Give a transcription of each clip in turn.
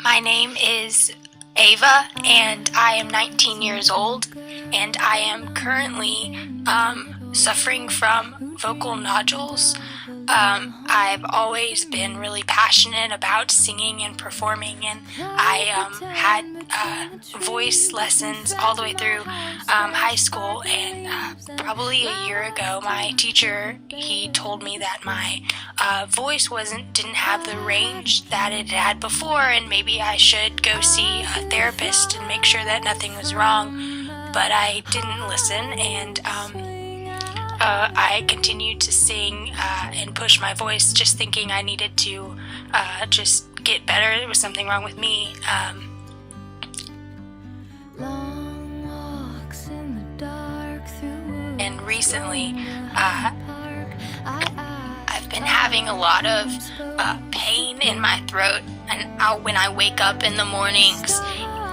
My name is Ava, and I am 19 years old, and I am currently suffering from vocal nodules. I've always been really passionate about singing and performing, and I had voice lessons all the way through high school, and probably a year ago my teacher, he told me that my voice didn't have the range that it had before, and maybe I should go see a therapist and make sure that nothing was wrong. But I didn't listen, and I continued to sing and push my voice, just thinking I needed to just get better. There was something wrong with me. And recently, I've been having a lot of pain in my throat, and when I wake up in the mornings,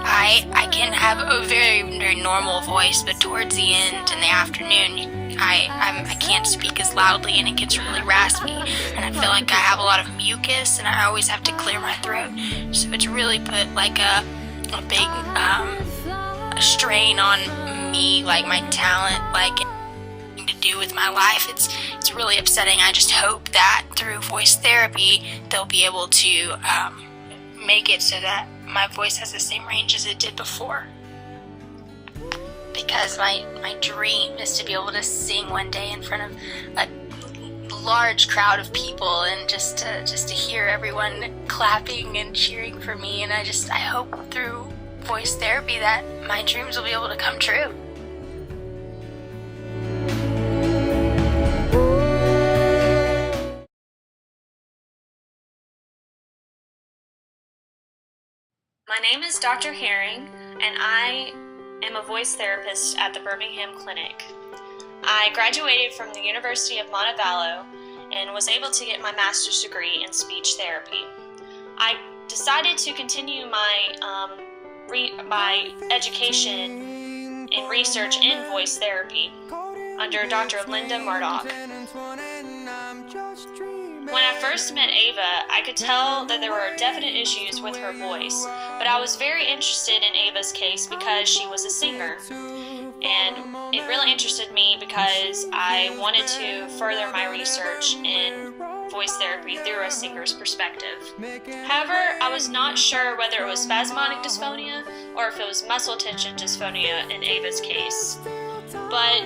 I can have a very, very normal voice, but towards the end in the afternoon, I can't speak as loudly, and it gets really raspy, and I feel like I have a lot of mucus, and I always have to clear my throat. So it's really put like a big strain on me, like my talent, like to do with my life. It's really upsetting. I just hope that through voice therapy they'll be able to make it so that my voice has the same range as it did before. Because my dream is to be able to sing one day in front of a large crowd of people, and just to hear everyone clapping and cheering for me. And I hope through voice therapy that my dreams will be able to come true. My name is Dr. Herring, and I am a voice therapist at the Birmingham Clinic. I graduated from the University of Montevallo and was able to get my master's degree in speech therapy. I decided to continue my education in research in voice therapy under Dr. Linda Murdoch. When I first met Ava, I could tell that there were definite issues with her voice, but I was very interested in Ava's case because she was a singer. And it really interested me because I wanted to further my research in voice therapy through a singer's perspective. However, I was not sure whether it was spasmodic dysphonia or if it was muscle tension dysphonia in Ava's case. But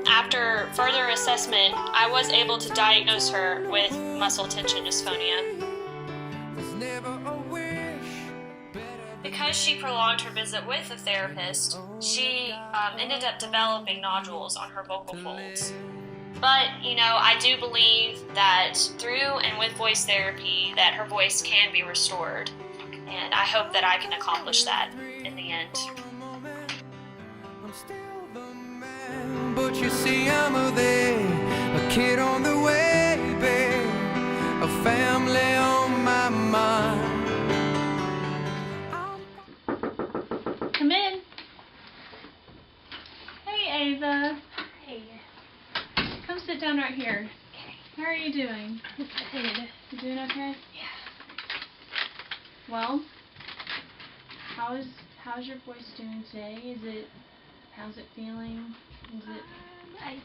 after further assessment, I was able to diagnose her with muscle tension dysphonia. Because she prolonged her visit with a therapist, she ended up developing nodules on her vocal folds. But, I do believe that through and with voice therapy that her voice can be restored. And I hope that I can accomplish that in the end. But you see I'm a kid on the way, babe, a family on my mind. Come in. Hey, Ava. Hey. Come sit down right here. Okay. How are you doing? Good. You doing okay? Yeah. Well, how's your voice doing today? How's it feeling?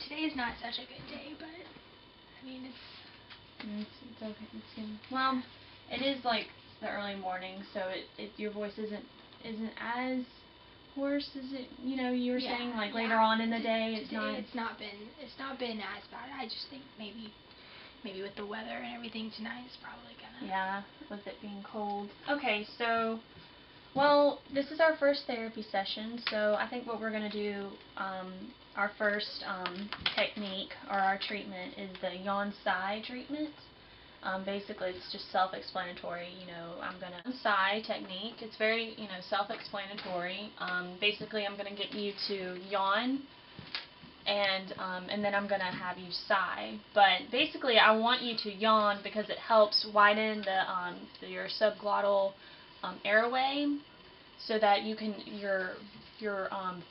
Today is not such a good day, but I mean it's okay. It's good. Well, it is like the early morning, so your voice isn't as hoarse as it you were saying later on in the day. It's not been as bad. I just think maybe with the weather and everything tonight it's probably gonna with it being cold. Okay, so well, this is our first therapy session, so I think what we're going to do, our first technique or our treatment is the yawn-sigh treatment. Basically, it's just self-explanatory. I'm going to sigh technique. It's very, self-explanatory. Basically, I'm going to get you to yawn, and then I'm going to have you sigh. But basically, I want you to yawn because it helps widen your subglottal airway, so that your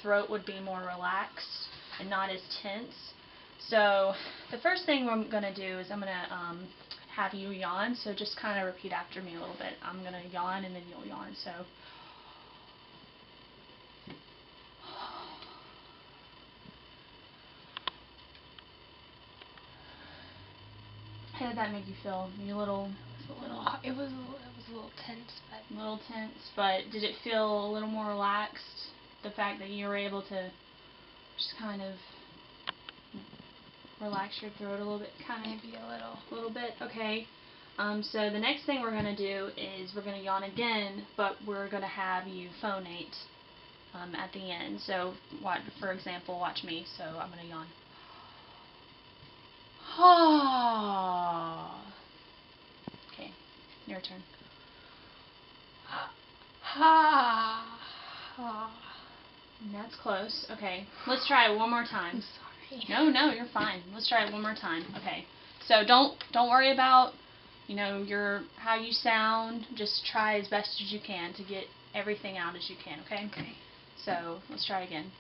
throat would be more relaxed and not as tense. So the first thing I'm going to do is I'm going to have you yawn, so just kind of repeat after me a little bit. I'm going to yawn and then you'll yawn, so. How did that make you feel? You a little... It was a little tense, but... A little tense, but did it feel a little more relaxed? The fact that you were able to just kind of relax your throat a little bit, kind of... Maybe a little bit, okay. So the next thing we're going to do is we're going to yawn again, but we're going to have you phonate at the end. So, for example, watch me. So I'm going to yawn. Okay, your turn. That's close. Okay, let's try it one more time. I'm sorry. No, you're fine. Let's try it one more time. Okay. So don't worry about, how you sound. Just try as best as you can to get everything out as you can, okay? Okay. So, let's try again.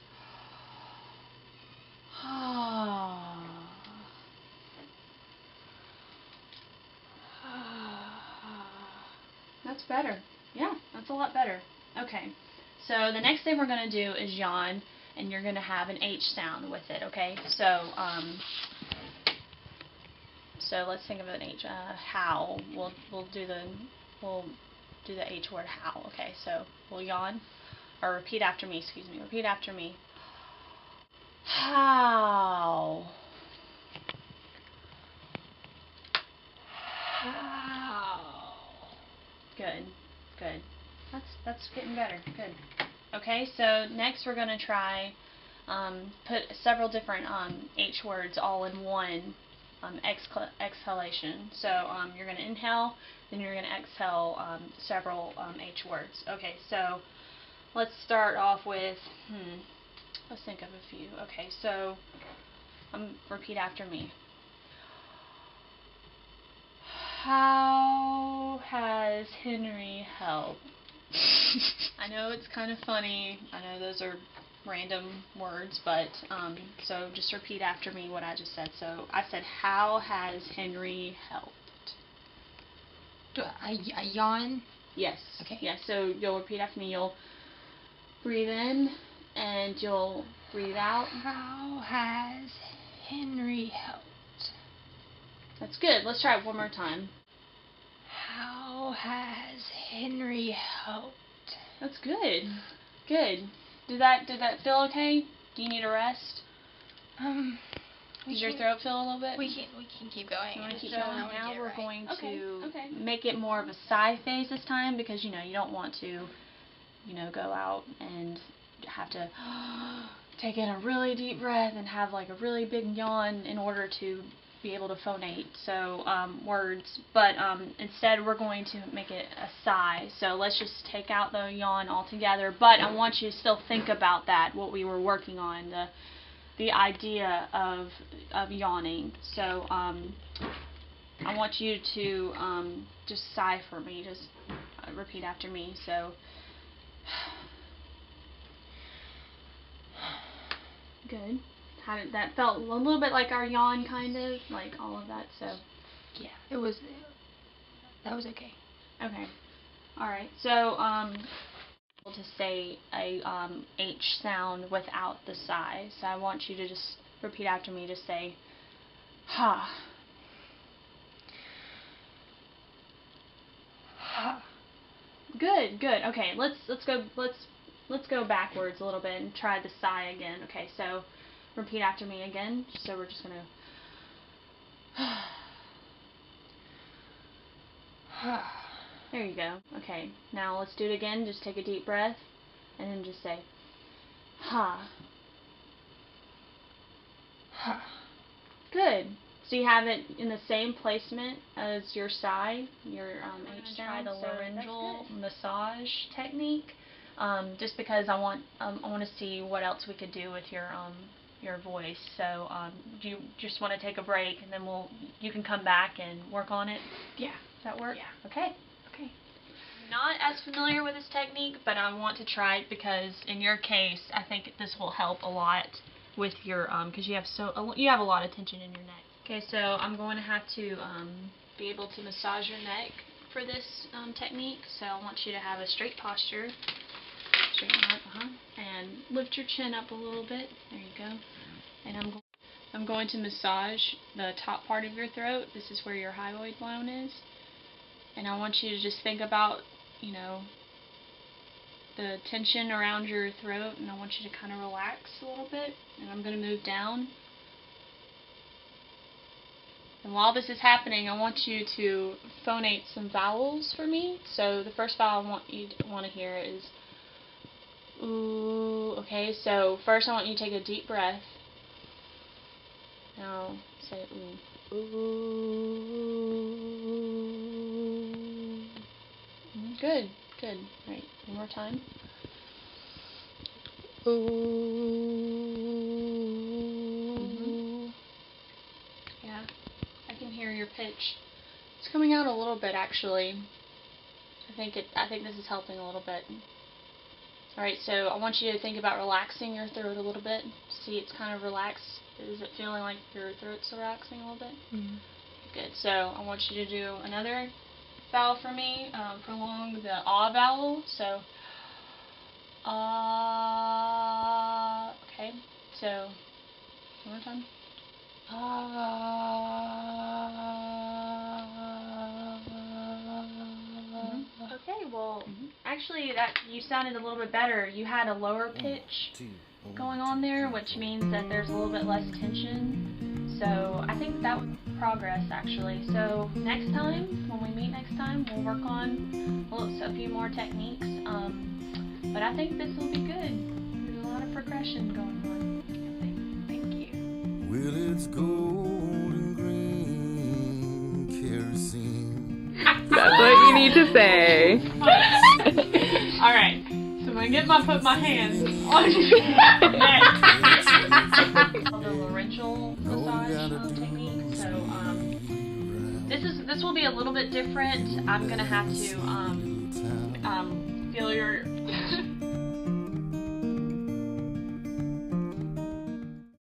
That's better. Yeah, that's a lot better. Okay. So, the next thing we're going to do is yawn, and you're going to have an H sound with it, okay? So let's think of an H. Howl. We'll do the H word, howl. Okay, so we'll yawn, or repeat after me. Excuse me. Repeat after me. Howl. Howl. Good. That's getting better. Good. Okay, so next we're gonna try put several different H words all in one exhalation. So you're going to inhale, then you're going to exhale several H words. Okay, so let's start off with, let's think of a few. Okay, so repeat after me. How has Henry helped? I know it's kind of funny. I know those are random words, but so just repeat after me what I just said. So I said, how has Henry helped? Do I yawn? Yes. Okay. Yes. So you'll repeat after me. You'll breathe in and you'll breathe out. How has Henry helped? That's good. Let's try it one more time. How has Henry helped? That's good. Good. Did that feel okay? Do you need a rest? Does your throat feel a little bit? We can keep going. You want to keep So going? Now we're going to make it more of a sigh phase this time, because you don't want to go out and have to take in a really deep breath and have like a really big yawn in order to be able to phonate words, but instead we're going to make it a sigh. So let's just take out the yawn altogether, but I want you to still think about that, what we were working on, the idea of yawning. So I want you to just sigh for me, just repeat after me. So good. How did that felt? A little bit like our yawn, kind of like all of that. So yeah, that was okay. Okay. All right. So to say a H sound without the sigh. So I want you to just repeat after me. Just say ha. Ha. Good. Okay. Let's go backwards a little bit and try the sigh again. Okay. So repeat after me again. So we're just gonna. There you go. Okay. Now let's do it again. Just take a deep breath, and then just say, ha. Ha. Good. So you have it in the same placement as your sigh, your H sound. Try the laryngeal massage technique. Just because I want to see what else we could do with your voice. So do you just want to take a break, and then you can come back and work on it? Yeah. Does that work? Yeah. Okay. I'm not as familiar with this technique, but I want to try it because in your case, I think this will help a lot with your because you have a lot of tension in your neck. Okay, so I'm going to have to be able to massage your neck for this technique. So I want you to have a straight posture, straighten up, and lift your chin up a little bit. There you go. And I'm going to massage the top part of your throat. This is where your hyoid bone is. And I want you to just think about, you know, the tension around your throat, and I want you to kind of relax a little bit. And I'm going to move down. And while this is happening, I want you to phonate some vowels for me. So the first vowel I want you to hear is ooh. Okay, so first I want you to take a deep breath. Now say ooh. Ooh. Good, good. Right, one more time. Ooh. Yeah, I can hear your pitch. It's coming out a little bit, actually. I think this is helping a little bit. Alright, so I want you to think about relaxing your throat a little bit. See, it's kind of relaxed. Is it feeling like your throat's relaxing a little bit? Mm-hmm. Good. So I want you to do another vowel for me. Prolong the ah vowel. So, ah. Okay. So, one more time. Okay, well, actually, you sounded a little bit better. You had a lower pitch going on there, which means that there's a little bit less tension. So I think that was progress, actually. So next time, when we meet next time, we'll work on a few more techniques. But I think this will be good. There's a lot of progression going on. Thank you. Well, it's gold and green kerosene. That's what you need to say. Alright, so I'm going to put my hands on your neck. Called the laryngeal massage technique. So this will be a little bit different. I'm going to have to feel your